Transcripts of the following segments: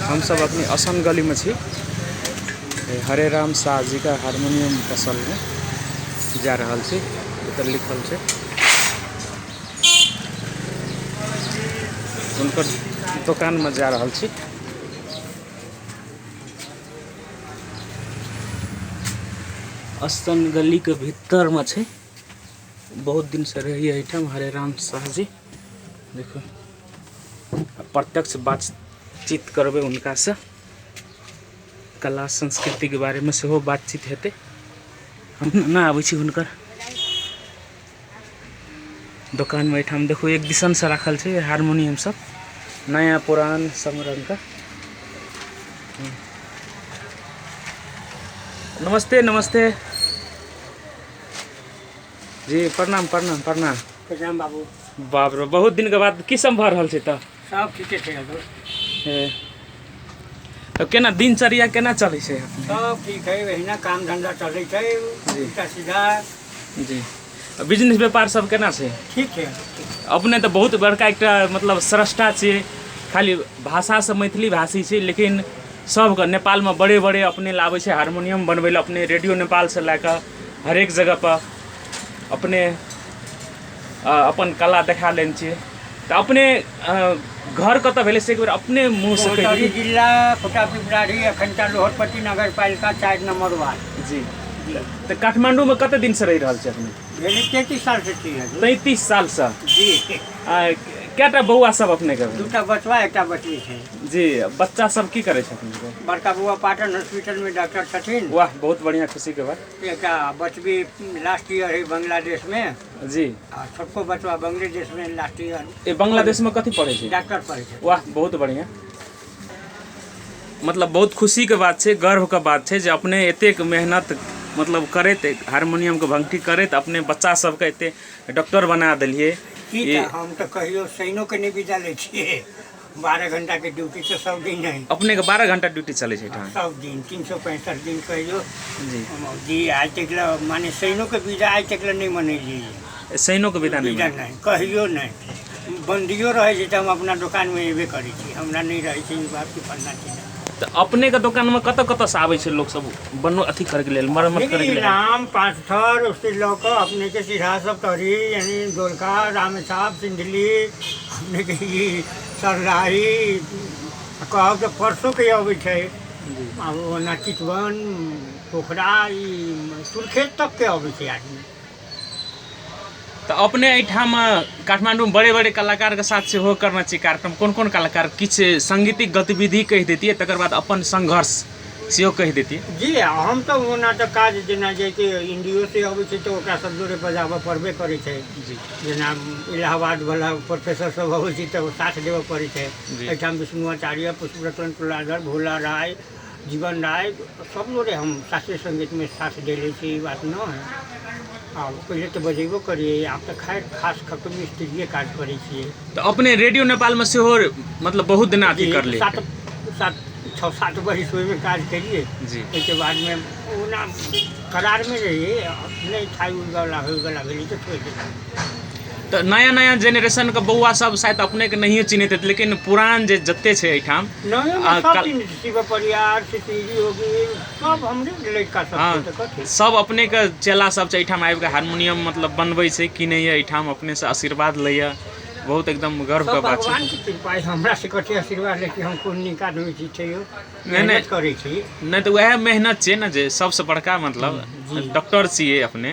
हम सब अपनी असन गली में छी। हरे राम शाह जी का हारमोनियम फसल में जा रहा छी। इधर लिखल छे उनकर दुकान में जा रहा छी। असन गली के भीतर में छे। बहुत दिन से रही है हरे राम शाह जी। देखो प्रत्यक्ष बातचीत करबे उनका से, कला संस्कृति के बारे में सेहो बातचीत हेते। हम ना आबै छी हुनकर दुकान में। एठाम देखो एक दिसन से रखल छे हारमोनियम सब, नया पुरान सब रंग का। नमस्ते नमस्ते जी, प्रणाम प्रणाम प्रणाम प्रणाम बाबू। बाप रे, बहुत दिन के बाद की सब भ रहल छै? त सब ठीके छै। तो केना दिनचर्या केना चलै छै? सब ठीक है, वहीना काम धंधा चलै छै उल्टा सीधा। जी, बिजनेस व्यापार सब केना छै? ठीक है। अपने तो बहुत बड़का एक मतलब स्रष्टा छे, खाली भाषा से मैथिली भाषी छे, लेकिन सब नेपाल में बड़े बड़े अपने लावे छे हारमोनियम बनवे ला। अपने रेडियो नेपाल से लाकर हर एक जगह पर अपने अपन कला देखा लेन छे। तो अपने घर कत भेले से एक बार अपने मुंह से कह दी। जिला कोटा पिपरारी अखंडा लोहरपट्टी नगर पालिका 4 नंबर वार्ड। जी, तो काठमांडू में कते दिन से रह रहल छे अपने? 33 साल से छी। 33 साल से? जी। केटा बउआ सब अपने के? 2टा बचवा 1टा बचवी छे। जी, बच्चा सब की करे छथिन? बड़का बउआ पाटन हॉस्पिटल में डॉक्टर छथिन। वाह, बहुत बढ़िया, खुशी के बात। 1टा बचवी लास्ट ईयर है बांग्लादेश में। जी। और छोटको बचवा बांग्लादेश में लास्ट ईयर। ए बांग्लादेश में कथी पढ़े छे? डॉक्टर पढ़े छे। वाह, बहुत बढ़िया। मतलब बहुत खुशी के बात है, गर्व के बात है, जो अपने एतेक मेहनत मतलब करते हारमोनियम के भंगठी करते अपने बच्चा सबके एते डॉक्टर बना दिलिए। हम तो कहियो सैनो के नहीं विदा ले छिए। 12 घंटा के ड्यूटी तो सब दिन है। अपने के 12 घंटा ड्यूटी चले छे? सब दिन 365 दिन कहियो। जी जी, आज तक माने सैनो के विदा आज तक नहीं मनैलिए। सैनो के विदा नहीं कहियो नहीं। बंदियो रहे छै त हम अपना दुकान में एबे करै छी। हमरा नहीं रहे छै बात की फलना चीज। तो अपने के दुकान में कत कत से आवे छे लोग सब बनो अथी करे के लेल, मरम्मत करे के लेल? राम पाँचथर उससे लोग अपने के सिरा सब तरी यानी गोलका रामेछाप सिंधली अपने के ये सरलाही कहब तो परसों के आवे छे। अब ओना चितवन पोखरा सुरखेत तक के आवे छे आदमी। तो अपने एठाम काठमांडू में बड़े बड़े कलाकार के साथ से हो करना चाहिए कार्यक्रम। कौन कौन कलाकार? किछ संगीतिक गतिविधि कह देती है, तकर बाद अपन संघर्ष से कह देती है। जी, हम तो ओना तो काज जेना जे कि इंडियो से आवे छे तो ओकरा सब जोरे बजाबे पड़बे करे छे। जी, जेना इलाहाबाद वाला प्रोफेसर सब आवे छे तो साथ देवे पड़े छे। एठाम विष्णुआचार्य, पुष्परतन तुलाधर, भोला राय, जीवन राय सब जोरे हम शास्त्रीय संगीत में साथ देले छी। बात न है। पहले तो बजेबो करिए, आप तो खैर खास खत्म मिस्त्रीय काज करे छिए। तो अपने रेडियो नेपाल में से हो मतलब बहुत दिन अथी कर ले? 7 बरिस में काज करिए। जी, उसके बाद में ओना करार में रहिए, नहीं था गला भेली तो छोड़ दिया। तो नया नया जेनरेशन के बउआ सब शायद अपने के नहीं चिन्हित, लेकिन पुरान जे जत्ते छे एठाम सब अपने के चेला सब छे एठाम आबि के हारमोनियम मतलब बनबै छे कि नहीं है एठाम अपने से आशीर्वाद लैया। बहुत एकदम गर्व का बात भगवान की कृपा है, हमरा से कते आशीर्वाद ले कि हम कोन निका नहीं छी छै मेहनत करै छी। नहीं तो वह मेहनत छे ना जे सबसे बड़का मतलब डॉक्टर छिए अपने,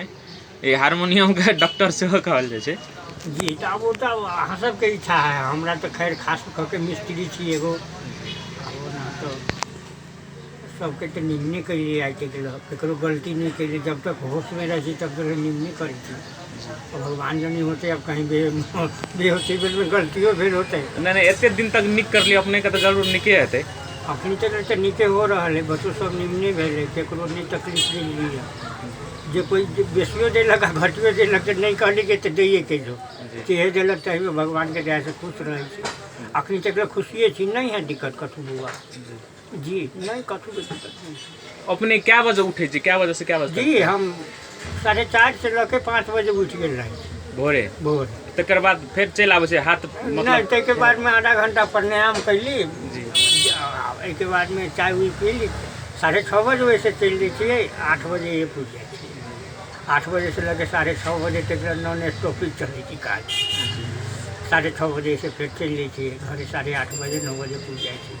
ये हारमोनियम के डॉक्टर से कहल जाय छे। जी, तो वो तो अहाँ सबके इच्छा है। हमरा तो खैर खास कह के मिस्त्री छी एगो। ना तो सबके तो निम्ने करिए आइ तक केकरो गलती नहीं करिए। जब तक होश में रही तब तक निम्ने करी थी। भगवान जो नहीं होते अब कहीं बेहोशी में गलतियों भेल होते। नहीं एते दिन तक निक कर लिया अपने का तो जरूर निके हेते। अपनी तो निके हो रहा है, बच्चों सब निम्ने भेले, केकरो नहीं तकलीफ नहीं लिया। जो कोई बेसियो देलक घटियो देलक तो नहीं कहली के तो दैए के जो चेहे देलक तो भगवान के दया से खुश रहे छी। अखनी तक खुशिये छी, नहीं है दिक्कत कथू बुआ। जी, नहीं कथू के दिक्कत नहीं। अपने क्या बजे उठे जी? क्या बजे से क्या बजे? जी, हम 4:30 से लेके 5 बजे उठ गए रहे भोर। तकर बाद फिर चल आवे हाथ मतलब नहीं, तक बाद में आधा घंटा प्राणायाम कैली। जी, एहिके बाद में चाय उय पी ली 6:30 बजे वैसे चल दै छियै 8 बजे ये पूछ जाइ छियै 8 बजे से लगे 6:30 बजे तक नॉन स्टॉपिज चलै छी काज 6:30 बजे से फिर चल दै छियै घरे 8:30 बजे 9 बजे पूछ जाइ छी।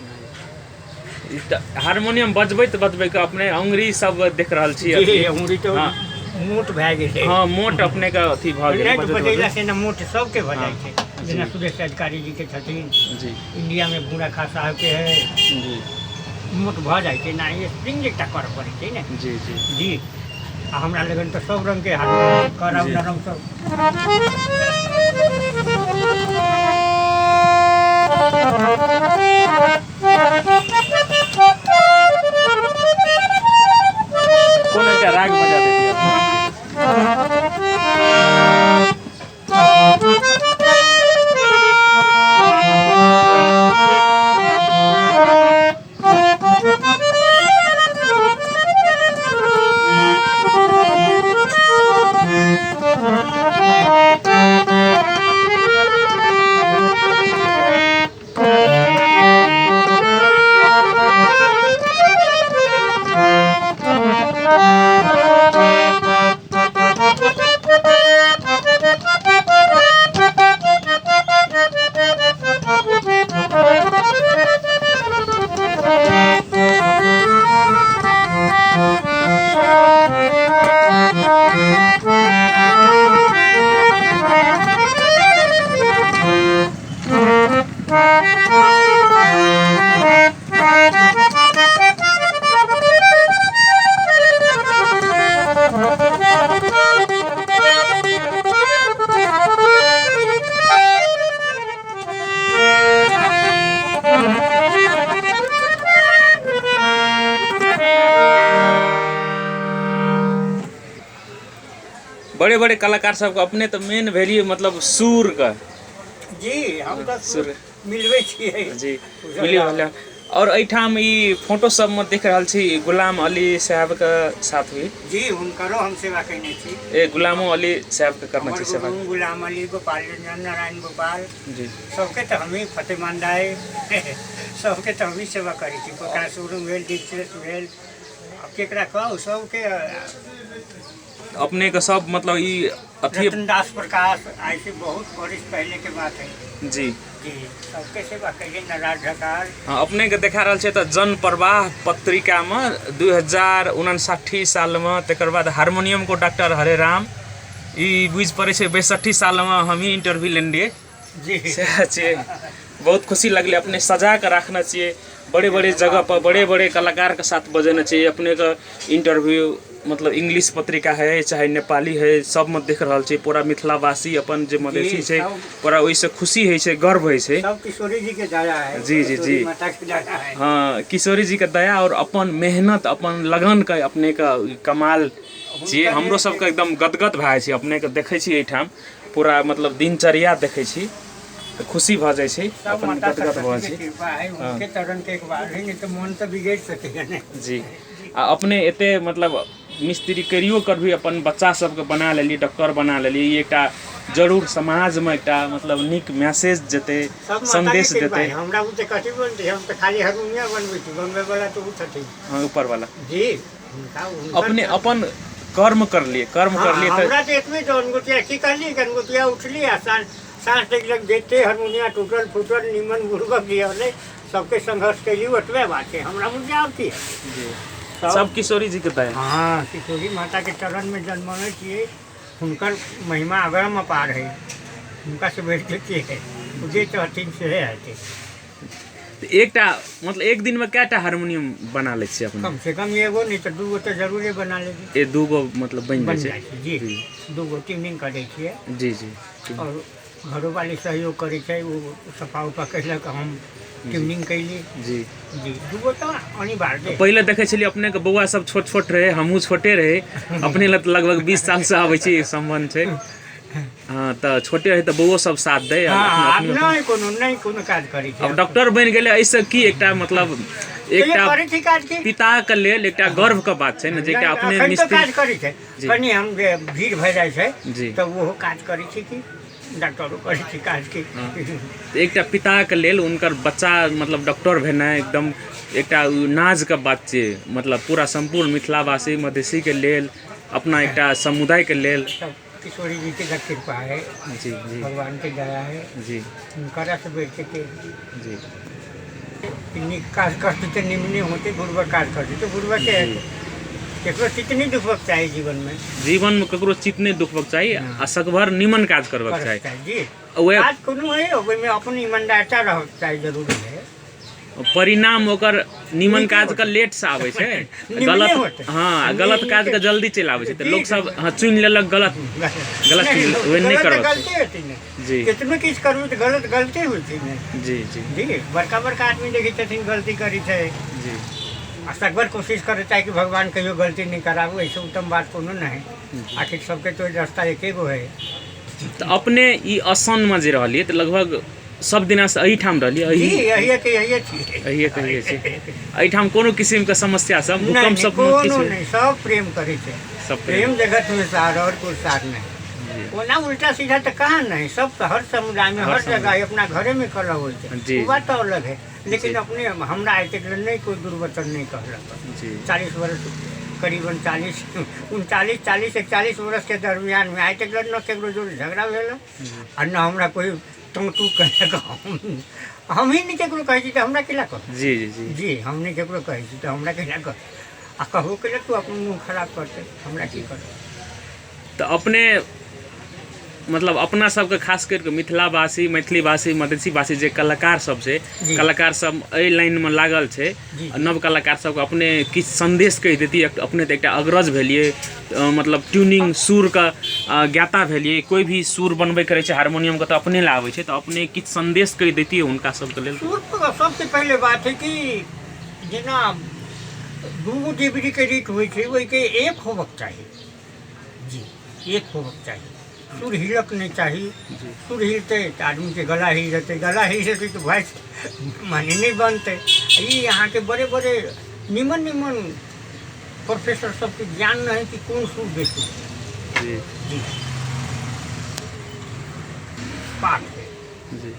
हारमोनियम बजबैत बजबैत अपने अंगुरी सब देख रहल छी अंगुरी तो मोट भए गेलै। हाँ मोट अपने का अथी भऽ गेलै बजैला से ना मोट सबके भऽ जाइ छै जेना सुरेश अधिकारी जी के छथिन जी इंडिया में भूरा खा साहब के है जी मोट भऽ जाइ छै ना स्प्रिंग एकटा करऽ पड़ै छै ने जी जी जी आ हमरा लगन तऽ सब रंग के हाथ करब नरम सब कौन एक राग बजा देती है बड़े बड़े कलाकार सबके अपने तो मेन वैल्यू मतलब सुर का जी हम तो सुर मिलबै छियै जी मिली वाला और एठाम ई फोटो सब में देख रहल छी गुलाम अली साहब के साथ भी जी हुनकरो हम सेवा कयने छी ए गुलामो अली साहब के करना छी सेवा गुलाम अली गोपाल रंजन नारायण गोपाल जी सबके तो हम ही फतेहमान राय सबके तो हम ही सेवा करै छी प्रकाश उरुम भेल दीक्षित भेल अब केकरा कहू सबके अपने का सब मतलब ई अथी रतनदास प्रकाश ऐसे बहुत वर्ष पहले के बात है जी जी सबके सेवा करिए नाराज ढकार हाँ अपने के देखा रहल छै त जन प्रवाह पत्रिका में 2059 साल में तकर बाद हारमोनियम को डॉक्टर हरे राम ई बुझ पड़े छै 62 साल में हम ही इंटरव्यू लेने जी छै बहुत खुशी लगले अपने सजा के रखना चाहिए बड़े बड़े जगह पर बड़े बड़े कलाकार के साथ बजाना चाहिए अपने का इंटरव्यू मतलब इंग्लिश पत्रिका है चाहे नेपाली है सब में देख रहल छै पूरा मिथिलावासी अपन जे मधेसी छै पूरा ओइसे खुशी है छै गर्व है छै सब किशोरी जी के दया है जी जी जी माता के दया है हाँ किशोरी जी के दया और अपन मेहनत अपन लगन के अपने का कमाल छियै हमरो सबके एकदम गदगद भए छै अपने के देखै छी एठाम पूरा मतलब दिनचर्या देखै छी तो खुशी भ जाय छै अपन गदगद भ जाय छै कृपा है उनके चरण के एक बार ही नहीं तो मन तो बिगड़ सकेगा नहीं जी आ अपने एते मतलब मिस्त्री करियो कर भी अपन बच्चा सबके बना लेली डॉक्टर बना लेली ई एकटा जरूर समाज में एकटा मतलब निक मैसेज जेते संदेश देते हमरा उ ते कथि बोलते हम तो खाली हारमोनिया बनबै छी बनबै वाला तो उ छथिन हां ऊपर वाला जी अपने अपन कर्म कर लिए तो हमरा तो एतबे तो अनगुतिया की कहली गनगुतिया उठली आसान सांस तक लग देते हारमोनिया टूटल फूटल निमन बुर्बक दियले सबके संघर्ष कैली ओतबे बात है हमरा मुझे आती है जी सब किशोरी जी के दया हाँ किशोरी माता के चरण में जन्मने छिए हुनकर महिमा अगरम अपार है उनका से बैठते है मुझे तो हथिन से है एकटा मतलब एक दिन में कैटा हारमोनियम बना ले छी अपने कम से कम एगो नहीं तो दूगो तो जरूर बना लेगी ए दूगो मतलब बन जाय छै जी दूगो ट्यूनिंग करे छिए जी जी और घरों वाली सहयोग करे छै वो सफा उपा कैलक हम ट्यूनिंग कैली जी जी दूगो तो अनिवार्य पहले देखे छलिए अपने के बौआ सब छोट छोट रहे हमहू छोटे रहे अपने लगभग 20 साल से आबै छी संबंध छै हाँ तो छोटे रहे तो बउओ सब साथ दे नहीं कोनो काज करी अब डॉक्टर बन गेले ऐसे की एकटा मतलब एकटा पिता के लेल एकटा गर्व के बात छै ने जे अपने मिस्त्री काज करी छै कनी हम भीड़ भ जाय छै जी तो वो काज करी छै कि डॉक्टरो करै छी काज के। एकटा पिताके लेल उनकर बच्चा मतलब डॉक्टर भेनाइ एकदम एकटा नाजके बात छै, मतलब पूरा सम्पूर्ण मिथिलावासी मधेसीके लेल, अपना एकटा समुदायके लेल। किशोरी जी के कृपा है जी जी, भगवान के दया है जी उनकरा से बैठ के जी, नीक काज करते तो निम्न होते, बुरबक काज करते तो बुरबक के केकरो चित्त नहीं दुखबक चाही जीवन में। जीवन में ककरो चित्त नहीं दुखबक चाही आ सकभर निमन काज करबक चाही जी। ओए काज कोनो है ओहि में अपन ईमानदारिता रहक चाही, जरूरी है। परिणाम ओकर निमन काज के लेट से आवे छै, गलत हाँ गलत काज के जल्दी चलि आवे छै, तो लोग सब हाँ चुनि लेलक गलत चीज ओहे नहीं करबक। गलती होती ने जी, कितनो किछ करू तो गलत गलती होती ने। जी जी जी, बड़का बड़का आदमी देखै छथिन गलती करी छै, जी, आ सकबर कोशिश करे चाहे कि भगवान कहियो गलती नहीं कराबू, ऐसे उत्तम बात कोनो नहीं। आखिर सबके तो रास्ता एके गो है। तो अपने ई असम में जे रहलिए तो लगभग सब दिना से एही ठाम रहलिए? यही एहिठाम कोनो किस्म के समस्या सब भूकंप सब कोनो नहीं, सब प्रेम करे छै, सब प्रेम जगत में सार और कोई सार नहीं। ओना उल्टा सीधा तो कहाँ नहीं, सब तो हर समुदाय में हर जगह अपना घरे में कला हो बात तो अलग है, लेकिन अपने हमरा आते नहीं कोई दुर्वचन नहीं कहलक। 40 वर्ष करीबन 39 से 40 वर्ष के दरमियान में आते न केकरो जोड़ झगड़ा भेल और न हमरा कोई तू कहे हम ही नहीं केकरो कहे तो हमरा केला कह। जी जी जी जी, हम नहीं केकरो कहे तो हमरा केला कह आ कहू के तू अपन मुँह खराब करते हमरा की कर। तो अपने मतलब अपना सबके खास करके मिथिलावासी मैथिलीवासी मधेसीवासी जे कलाकार सब छै, कलाकार सब एहि लाइन में लागल छै, नव कलाकार सबके अपने किछु संदेश कहि देती। अपने तो एक अग्रज भेलिए, मतलब ट्यूनिंग सुर का ज्ञाता भेलिए, कोई भी सुर बनबे करे छै हारमोनियम के तो अपने ला आवे छै, तो अपने किछु संदेश कहि देती उनका सबके लेल। सुर सबसे पहले बात है कि जेना दूगो डिबरी के रीत होइ छै वही के एक होबक चाहिए। जी, एक होबक चाहिए, सुर हिलक नहीं चाहिए। सुर हिलते तो आदमी के गला हिल जाते, गला हिल जाते तो वॉइस माने नहीं बनते। ये यहाँ के बड़े बड़े निमन निमन प्रोफेसर सबके ज्ञान नहीं कि कौन सुर बेचू। जी जी, पाठ है, जी,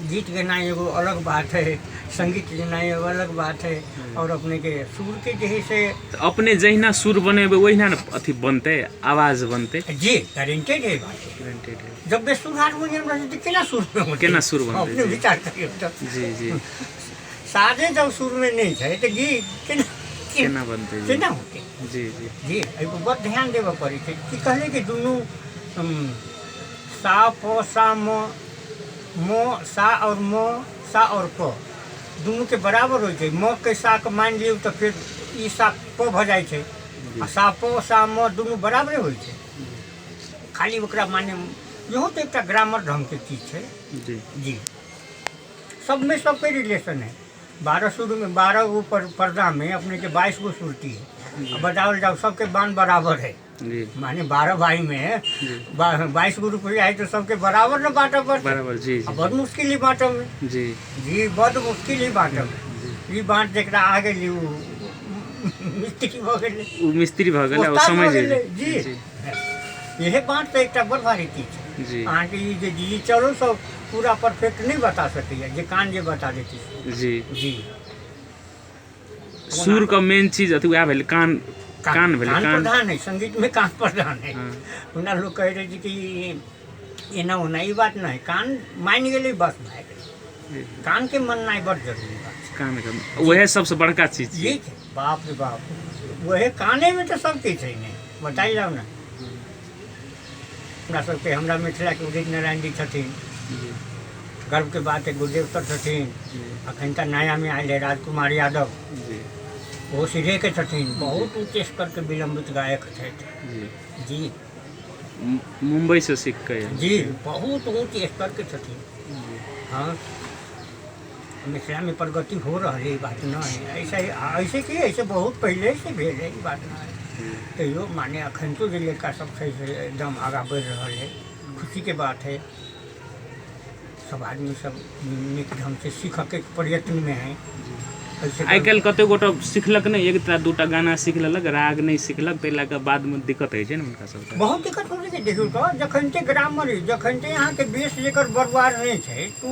गीत गाना एगो अलग बात है, संगीत गाना एगो अलग बात है, और अपने के सुर के जैसे से अपने जहिना सुर बनेबे वहिना न अथी बनते, आवाज बनते। जी, गारंटेड है बात, गारंटेड है। जब बेसुर हारमोनियम रहते तो केना सुर में होते, केना सुर बनते, अपने विचार करिए तो। जी जी, साजे जब सुर में नहीं थे तो गीत केना बनते, केना होते। जी जी जी, एगो बहुत ध्यान देवे पड़े छै कि कहले कि दुनू सा प सा म सा और म सा और प दुनू के बराबर हो छै। म के सा के मान लियौ तो फिर ई सा प भ जाय छै, आ सा प सा म दुनू बराबरे हो छै। खाली ओकरा माने इहो तो एक ग्रामर ढंग के चीज है। जी जी, सब में सबके रिलेशन है। 12 सुर में 12 गो पर्दा में अपने के 22 गो सुरती है, बजावल जाओ सबके बान बराबर है। जी, माने 12 भाई में 22 गो रुपया है तो सबके बराबर न बांटा पड़ता, बराबर। जी जी, बहुत मुश्किल ही बांटो में। जी जी, बहुत मुश्किल ही बांटो में। ये बांट जरा आ गई मिस्त्री भ गेलै, उ मिस्त्री भ गेलै, ओ समझ गेलै। जी, यही बांट तो एक बहुत भारी चीज है। जी अहाँ के ये जी चलो सब पूरा परफेक्ट नहीं बता सकती जे कान जे बता देती। जी जी, सुर का मेन चीज अथी वह भेल कान, कान भेल, कान कान प्रधान है, संगीत में कान प्रधान है। हाँ। उना लोग कह रहे कि एना होना ये बात नहीं, कान मान गए बस भाई, कान के मनना बड़ जरूरी बात है। कान का वह सबसे बड़का चीज ये छै। बाप रे बाप, वह काने में तो सब चीज है। नहीं बताई जाओ ना, हमरा सबके हमरा मिथिला के उदित नारायण जी छथिन, गर्व के बात है। गुरुदेव सर छथिन, अखन तक नया में आयल है राजकुमार यादव, वो सीधे के छथिन, बहुत उच्च स्तर के विलंबित गायक थे। जी, मुंबई से सीख के जी, बहुत उच्च स्तर के छथिन। हाँ, मिथिला में प्रगति हो रही है, बात न है ऐसे कि ऐसे बहुत पहले से भेल है, बात न है। तैयो माने अखन तो जे लड़का सब छै से एकदम आगा बढ़ रहा है, खुशी के बात है। सब आदमी सब निक ढंग से सीख के प्रयत्न में है। आइ काल्हि कते गोटा सिखलक नहीं, एक टा दूटा गाना सीख लेलक, राग नहीं सिखलक, ताहि लए कऽ बाद में दिक्कत होइ छै ने हुनका सबके। बहुत दिक्कत हो छै। देखियौ तऽ जखन ते ग्रामर जखन ते अहाँके बेस जेकर बरबार नहीं छै तू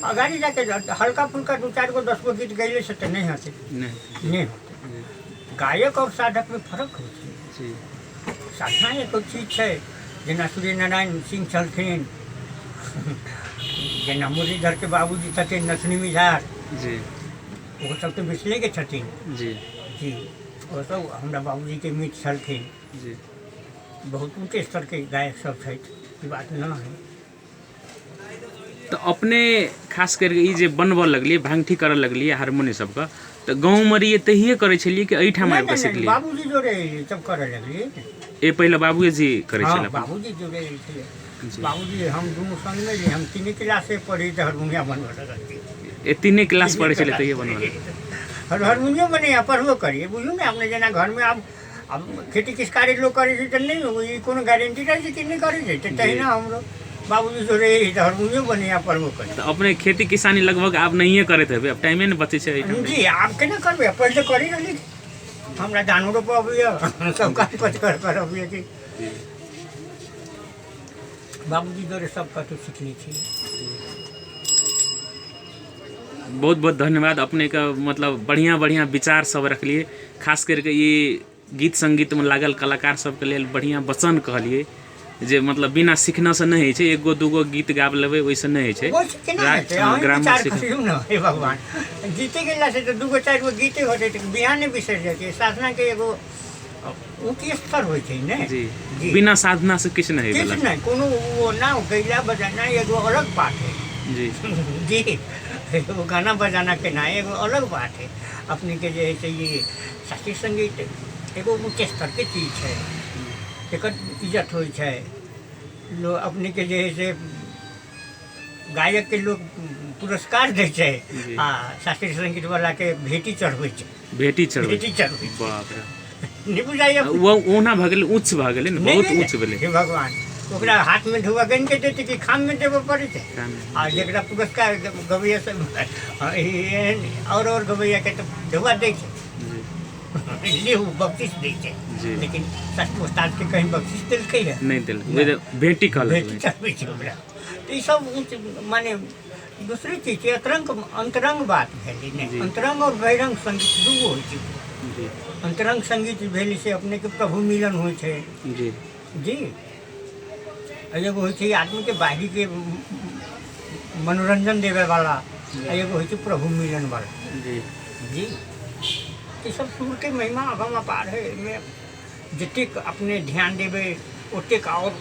अगाड़ी जाके हल्का फुल्का 2-4 गो 10 गो गीत गैले से तऽ नहीं हेतै, नहीं होतै। गायक और साधक में फर्क होइ छै। साधना एक चीज छै, जेना सूर्य नारायण सिंह छलखिन, जेना मुरलीधर के बाबूजी छथिन नथनी मिझार जी, वो सब तो मिथिले के छथिन जी जी, वो सब हमरा बाबूजी के मित्र छलखिन जी। बहुत ऊँचे स्तर के गायक सब छथि, ई बात ना है। तो अपने खास करके ई जे बनबऽ लगलिए, भांगठी करऽ लगलिए हारमोनी सबके, तो गाँव में रहिए तहिए करे छलिए कि एहिठाम आबि कऽ सिखलिए? बाबूजी जोड़े तब करे लगलिए। ए पहले बाबूजी करे हाँ, छलै? बाबूजी जोड़े छले। बाबूजी हम दुनू संग में रही, हम 3 क्लास से पढ़ी तो हारमोनियम बनबऽ लगलिए। ए 3 क्लास पढ़े छलै तहिए बनबऽ? हारमोनियम बने पढ़बो करिए, बुझू ने अपने जेना घर में अब खेती किसकारी लोग करे छै तऽ नहीं कोनो गारंटी रहे छै कि नहीं करे छै, तऽ तहिना हमरो बाबूजी जोड़े हारमोनियम बने पढ़बो करिए। तो अपने खेती किसानी लगभग आब नहिए करैत हेबै, अब टाइमे नहीं बचे छै एहिठाम? जी, आब केना करबै, पहिले करी रहली, हमरा धानो रोपऽ अबैया, सब काज कर अबैया कि बाबूजी जोड़े सब कतौ सिखले छी। बहुत बहुत धन्यवाद अपने का, मतलब बढ़िया बढ़िया विचार सब रखलिए, खास करके ये गीत संगीत में लागल कलाकार सबके लेल बढ़िया वचन कहलिए, जे मतलब बिना सीखना से नहीं छै, एगो दूगो गीत गाब लेबै ओइसे नहीं छै। ग्रामर सीखियौ न, हे भगवान, गीते गेला से तऽ 2-4 गो गीते होतै तऽ बिहाने बिसरि जेतै। साधना के एगो ऊँच स्तर होइ छै ने जी, बिना साधना से किछु नहीं किछु नहीं, कोनो वो ना गैला बजाना एगो अलग बात है जी जी, वो गाना बजाना के ना एगो अलग बात है। अपने के जे है ये शास्त्रीय संगीत एगो उच्च स्तर के चीज है, एकर इज्जत होइ छै। लोग अपने के जे है से गायक के लोग पुरस्कार दै छै, आ शास्त्रीय संगीत वाला के भेटी चढ़बै छै, भेटी चढ़बै छै। बाप रे, नहीं बुझाइए वो ओना भ गेलै, उच्च भ गेलै ने, बहुत उच्च भेलै। हे भगवान, ओकरा हाथ में धुआ गन के देते कि खाम में देबो पड़े छै, आ जेकरा पुरस्कार गवैया से और गवैया के तो धुआ दै छै, ले बख्शिश दै छै, लेकिन सच उस्ताद के कहीं बख्शिश देलकै है? नहीं देल, भेटी कहल भेटी चढ़बै छै ओकरा। तो ई सब माने दूसरी चीज छै, अंतरंग बात भेलै ने। अंतरंग और बहिरंग संगीत दूगो होइ छै। अंतरंग संगीत भेलै से अपने के प्रभु मिलन होइ छै जी जी, एगो होइ छै आदमी के बाहरी के मनोरंजन देवे वाला, एगो होइ छै प्रभु मिलन वाला जी जी। ये सब सुर के महिमा अगम अपार है, एहिमे जतेक अपने ध्यान देवे ओतेक और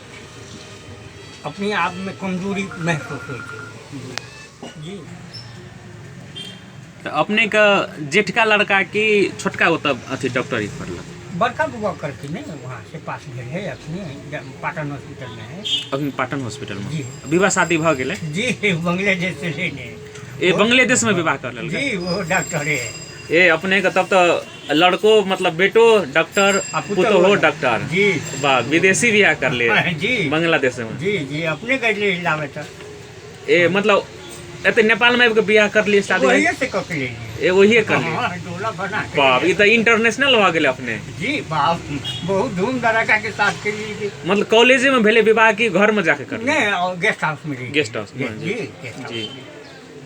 अपने आप में कमजोरी महसूस होइ छै जी। तो अपने का जेठका लड़का की छोटका वो तब अथी डॉक्टरी पढ़लक? बड़का बुआ करके नहीं वहाँ से पास भेल है, अपने पाटन हॉस्पिटल में है। अभी पाटन हॉस्पिटल में जी, विवाह शादी भ गेलै जी, बांग्लादेश से लेने ए बांग्लादेश में विवाह कर लेल जी, वो डॉक्टर है। ए अपने का तब तो लड़को मतलब बेटो डॉक्टर, पुतो हो डॉक्टर जी, वाह, विदेशी बियाह कर ले जी, बांग्लादेश में जी जी, अपने कर ले लावे त ए मतलब एते नेपाल में बियाह कर लिए, शादी वही से कर ले ए वही कर लिए। हां, डोला बना के बाप, ई तो इंटरनेशनल हो गेले अपने जी, बाप बहुत धूम धड़ाका के साथ के लिए। मतलब कॉलेज में भेले विवाह की घर में जाके कर नहीं, और गेस्ट हाउस में गेस्ट हाउस में जी जी।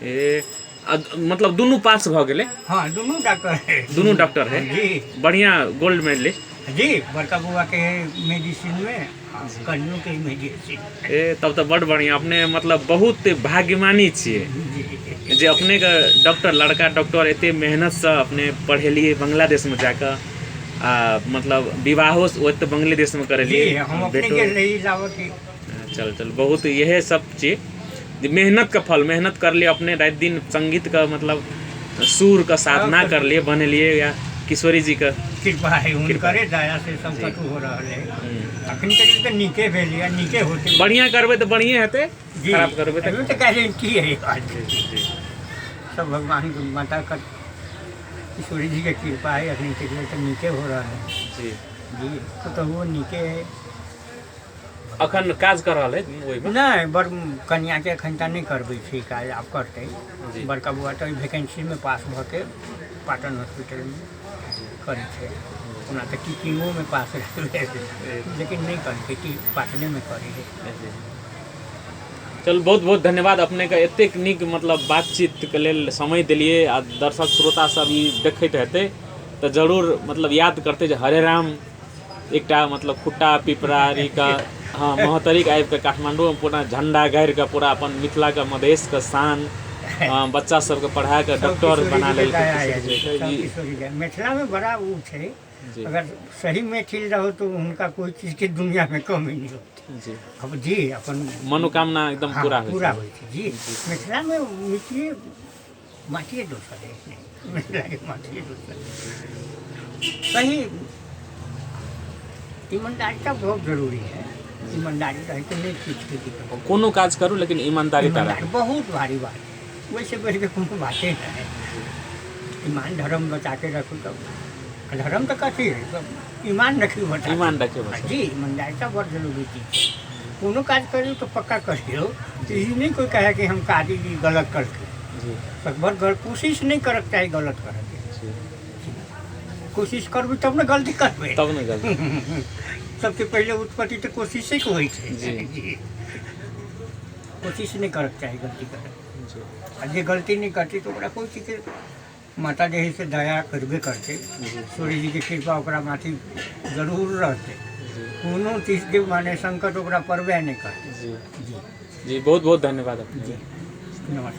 ए मतलब दोनों पास भ गेले? हाँ, दोनों डॉक्टर है, दोनों डॉक्टर है जी, बढ़िया गोल्ड मेडलिस्ट जी। बड़का बुआ के मेडिसिन में, कन्नू के मेडिसिन। ए तब तो बड़ बढ़िया, अपने मतलब बहुत भाग्यमानी छिए जे अपने का डॉक्टर लड़का डॉक्टर एते मेहनत से अपने पढ़ेलिए बांग्लादेश में जाकर, मतलब विवाहो ओते बांग्लादेश में करेलिए। हम अपने के ले लावत ही चल चल, बहुत यह सब चीज मेहनत का फल, मेहनत कर लिए अपने, रात दिन संगीत का मतलब सुर का साधना कर लिए, बने लिए, या किशोरी जी का कृपा है, उनकरे दया से सब कुछ हो रहा है। अखन तक तो नीके भेल या नीके होते, बढ़िया करबे तो बढ़िया हेते, खराब करबे तो गारंटी है सब भगवान की माता का, किशोरी जी की कृपा है, अखन तक तो नीके हो रहा है जी जी। तो वो नीके है, अखन काज कर रहा है वही में नहीं, बड़ कन्या के अखन नहीं करबे छी काज, आब करते। बड़का बुआ तो वैकेंसी में पास भ के पाटन हॉस्पिटल में करी थे। ओना तो टीचिंगो में पास रहे लेकिन नहीं करी पाटने में करी है। चल बहुत बहुत धन्यवाद अपने का एतेक नीक मतलब बातचीत के लेल समय दिलिए आ दर्शक श्रोता सब ई देखैत हेतै तो जरूर मतलब याद करते जे हरे राम एकटा मतलब खुट्टा पिपरारी का हाँ महतरी आबि के काठमांडू में पूरा झंडा गाड़ि के पूरा अपन मिथिला के मधेश के शान बच्चा सबके पढ़ा के डॉक्टर बना लेलकै। मिथिला में बड़ा वो है, अगर सही मैथिल रहो तो उनका कोई चीज के दुनिया में कमी नहीं होती जी। अब जी अपन मनोकामना एकदम हाँ, पूरा पूरा हो जी। मिथिला में मिथिले माटिए दोसर है, मिथिला के माटिए दोसर। कहीं ईमानदारी बहुत जरूरी है, ईमानदारी रहे तो नहीं चीज की दिक्कत। कोनो काज करू लेकिन ईमानदारी बहुत भारी बात है, वैसे बढ़ के कोनो बातें नहीं है। ईमान धर्म बचा के रखो तब धर्म तो कथी है, सब ईमान रखी बचा ईमान रखे बस जी। ईमानदारी बहुत जरूरी चीज है। कोनो काज करियो तो पक्का करियो, ये नहीं कोई कहे कि हम काजी गलत करके जी। कोशिश नहीं करके चाहे गलत करके, कोशिश करबी तब ना गलती करबे, तब ना गलती सबसे पहले उत्पत्ति तो कोशिश ही होई है जी। कोशिश नहीं करके चाहे गलती करे, और जे गलती नहीं करती तो ओकरा कोई चीज के माता जी से दया करबे करते, सूर्य जी के कृपा ओकरा माथी जरूर रहते, कोनो चीज के माने संकट ओकरा पड़बे नहीं करते जी। जी बहुत बहुत धन्यवाद जी, नमस्कार।